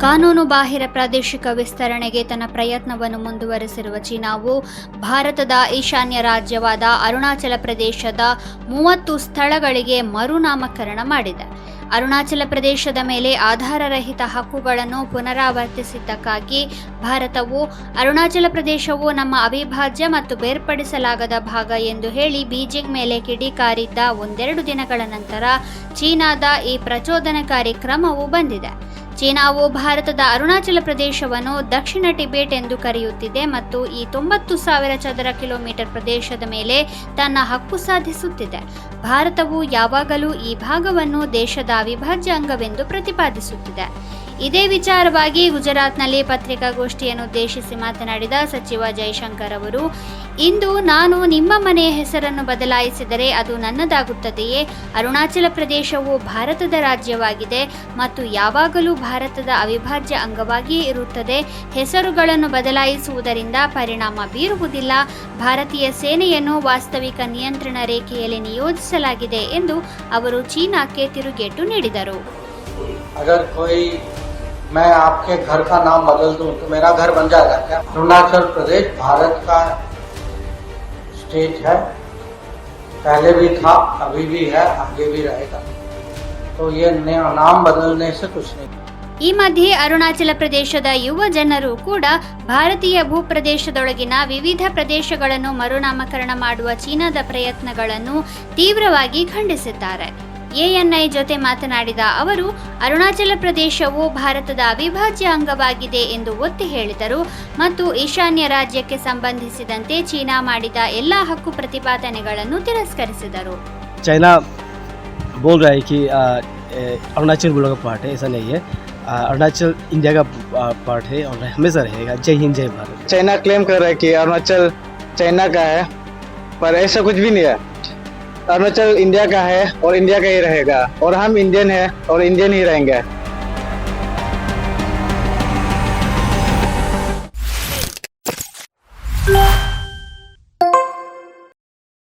ಕಾನೂನು ಬಾಹಿರ ಪ್ರಾದೇಶಿಕ ವಿಸ್ತರಣೆಗೆ ತನ್ನ ಪ್ರಯತ್ನವನ್ನು ಮುಂದುವರೆಸಿರುವ ಚೀನಾವು ಭಾರತದ ಈಶಾನ್ಯ ರಾಜ್ಯವಾದ ಅರುಣಾಚಲ ಪ್ರದೇಶದ 30 ಸ್ಥಳಗಳಿಗೆ ಮರುನಾಮಕರಣ ಮಾಡಿದೆ. ಅರುಣಾಚಲ ಪ್ರದೇಶದ ಮೇಲೆ ಆಧಾರರಹಿತ ಹಕ್ಕುಗಳನ್ನು ಪುನರಾವರ್ತಿಸಿದ್ದಕ್ಕಾಗಿ ಭಾರತವು ಅರುಣಾಚಲ ಪ್ರದೇಶವು ನಮ್ಮ ಅವಿಭಾಜ್ಯ ಮತ್ತು ಬೇರ್ಪಡಿಸಲಾಗದ ಭಾಗ ಎಂದು ಹೇಳಿ ಬೀಜಿಂಗ್ ಮೇಲೆ ಕಿಡಿಕಾರಿದ್ದ ಒಂದೆರಡು ದಿನಗಳ ನಂತರ ಚೀನಾದ ಈ ಪ್ರಚೋದನಕಾರಿ ಕ್ರಮವು ಬಂದಿದೆ. ಚೀನಾವು ಭಾರತದ ಅರುಣಾಚಲ ಪ್ರದೇಶವನ್ನು ದಕ್ಷಿಣ ಟಿಬೆಟ್ ಎಂದು ಕರೆಯುತ್ತಿದೆ ಮತ್ತು ಈ 90,000 ಚದರ ಕಿಲೋಮೀಟರ್ ಪ್ರದೇಶದ ಮೇಲೆ ತನ್ನ ಹಕ್ಕು ಸಾಧಿಸುತ್ತಿದೆ. ಭಾರತವು ಯಾವಾಗಲೂ ಈ ಭಾಗವನ್ನು ದೇಶದ ಅವಿಭಾಜ್ಯ ಅಂಗವೆಂದು ಪ್ರತಿಪಾದಿಸುತ್ತಿದೆ. ಇದೇ ವಿಚಾರವಾಗಿ ಗುಜರಾತ್ನಲ್ಲಿ ಪತ್ರಿಕಾಗೋಷ್ಠಿಯನ್ನುದ್ದೇಶಿಸಿ ಮಾತನಾಡಿದ ಸಚಿವ ಜೈಶಂಕರ್ ಅವರು, ಇಂದು ನಾನು ನಿಮ್ಮ ಮನೆಯ ಹೆಸರನ್ನು ಬದಲಾಯಿಸಿದರೆ ಅದು ನನ್ನದಾಗುತ್ತದೆಯೇ? ಅರುಣಾಚಲ ಪ್ರದೇಶವು ಭಾರತದ ರಾಜ್ಯವಾಗಿದೆ ಮತ್ತು ಯಾವಾಗಲೂ ಭಾರತದ ಅವಿಭಾಜ್ಯ ಅಂಗವಾಗಿಯೇ ಇರುತ್ತದೆ. ಹೆಸರುಗಳನ್ನು ಬದಲಾಯಿಸುವುದರಿಂದ ಪರಿಣಾಮ ಬೀರುವುದಿಲ್ಲ. ಭಾರತೀಯ ಸೇನೆಯನ್ನು ವಾಸ್ತವಿಕ ನಿಯಂತ್ರಣ ರೇಖೆಯಲ್ಲಿ ನಿಯೋಜಿಸಲಾಗಿದೆ ಎಂದು ಅವರು ಚೀನಾಕ್ಕೆ ತಿರುಗೇಟು ನೀಡಿದರು. मैं आपके घर का नाम बदल दूं तो मेरा घर बन जाएगा क्या? अरुणाचल प्रदेश भारत का स्टेट है, पहले भी था, अभी भी है, आगे भी रहेगा. तो ये नाम बदलने से कुछ नहीं. ಈ ಮಧ್ಯೆ ಅರುಣಾಚಲ ಪ್ರದೇಶದ ಯುವ ಜನರು ಕೂಡ ಭಾರತೀಯ ಭೂಪ್ರದೇಶದೊಳಗಿನ ವಿವಿಧ ಪ್ರದೇಶಗಳನ್ನು ಮರುನಾಮಕರಣ ಮಾಡುವ ಚೀನಾದ ಪ್ರಯತ್ನಗಳನ್ನು ತೀವ್ರವಾಗಿ ಖಂಡಿಸಿದ್ದಾರೆ. ಎಎನ್ಐ ಜೊತೆ ಮಾತನಾಡಿದ ಅವರು, ಅರುಣಾಚಲ ಪ್ರದೇಶವು ಭಾರತದ ಅವಿಭಾಜ್ಯ ಅಂಗವಾಗಿದೆ ಎಂದು ಒತ್ತಿ ಹೇಳಿದರು ಮತ್ತು ಈಶಾನ್ಯ ರಾಜ್ಯಕ್ಕೆ ಸಂಬಂಧಿಸಿದಂತೆ ಚೀನಾ ಮಾಡಿದ ಎಲ್ಲಾ ಹಕ್ಕು ಪ್ರತಿಪಾದನೆಗಳನ್ನು ತಿರಸ್ಕರಿಸಿದರು. चाइना बोल रहा है कि अरुणाचल बोलो का पार्ट है, ऐसा नहीं है. अरुणाचल इंडिया का पार्ट है और हमेशा रहेगा. जय हिंद जय भारत. चाइना क्लेम कर रहा है कि अरुणाचल चाइना का है, पर ऐसा कुछ भी नहीं है. अरुणाचल इंडिया का है और इंडिया का ही रहेगा और हम इंडियन है और इंडियन ही रहेंगे.